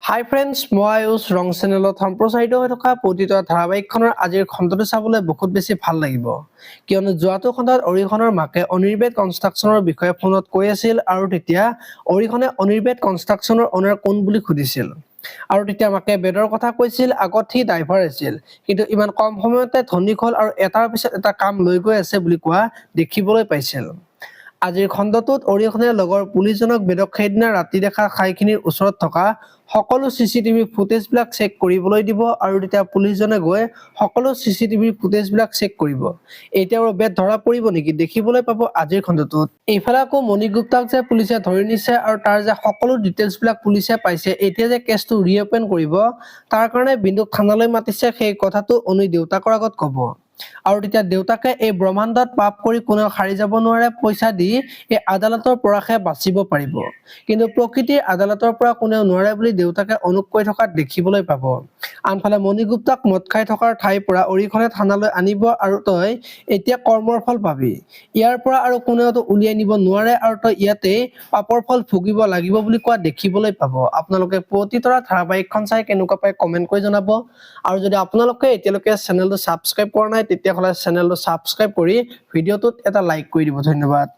হাই friends, মই আয়ুষ ৰং চেনেলত সম্প্ৰচাৰিত হৈ থকা প্ৰতিটো ধাৰাবাহিকখনৰ আজিৰ খণ্ডটো চাবলৈ বহুত বেছি ভাল লাগিব, কিয়নো যোৱাটো খণ্ডত অৰিহণৰ মাকে অনিৰ্বেদ কনষ্ট্ৰাকশ্যনৰ বিষয়ে ফোনত কৈ আছিল আৰু তেতিয়া অৰিহণে অনিৰ্বেদ কনষ্ট্ৰাকশ্যনৰ অনাৰ কোন বুলি সুধিছিল। আৰু তেতিয়া মাকে বেদৰ কথা কৈছিল। আগত সি ড্ৰাইভাৰ আছিল, কিন্তু ইমান কম সময়তে ধনিক হ'ল আৰু এটাৰ পিছত এটা কাম লৈ গৈ আছে বুলি কোৱা দেখিবলৈ পাইছিল। আজিৰ খণ্ডটোত অৰিহণে লগৰ পুলিচজনক বেদক সেইদিনা ৰাতি দেখা ঠাইখিনিৰ ওচৰত থকা সকলো চিচিটিভি ফুটেজবিলাক চেক কৰিবলৈ দিব আৰু তেতিয়া পুলিচজনে গৈ সকলো চিচিটিভি ফুটেজবিলাক চেক কৰিব। এতিয়া আৰু বেদ ধৰা পৰিব নেকি দেখিবলৈ পাব আজিৰ খণ্ডটোত। এইফালে আকৌ মণি গুপ্তাক যে পুলিচে ধৰি নিছে আৰু তাৰ যে সকলো ডিটেইলছবিলাক পুলিচে পাইছে, এতিয়া যে কেছটো ৰিঅপেন কৰিব তাৰ কাৰণে বিন্দুক থানালৈ মাতিছে, সেই কথাটো অনুৰ দেউতাকৰ আগত ক'ব। আৰু তেতিয়া দেউতাকে এই ব্ৰহ্মাণ্ডত পাপ কৰি কোনেও সাৰি যাব নোৱাৰে, পইচা দি এই আদালতৰ পৰাহে বাচিব পাৰিব। কিন্তু প্ৰকৃতিৰ আদালতৰ পৰা কোনেও নোৱাৰে বুলি দেউতাকে অনুক কৈ থকাত দেখিবলৈ পাব। আনফালে মণি গুপ্তাক মদ খাই থকাৰ ঠাইৰ পৰা অৰিহণে থানালৈ আনিব আৰু তই এতিয়া কৰ্মৰ ফল পাবি, ইয়াৰ পৰা আৰু কোনেওতো উলিয়াই নিব নোৱাৰে আৰু তই ইয়াতেই পাপৰ ফল ভুগিব লাগিব বুলি কোৱা দেখিবলৈ পাব। আপোনালোকে পতিতৰা ধাৰাবাহিকখন চাই কেনেকুৱা পায় কমেন্ট কৰি জনাব। আৰু যদি আপোনালোকে এতিয়ালৈকে চেনেলটো ছাবস্ক্ৰাইব কৰা নাই তেতিয়াহ'লে চেনেলটো ছাবস্ক্ৰাইব কৰি ভিডিঅ'টোত এটা লাইক কৰি দিব। ধন্যবাদ।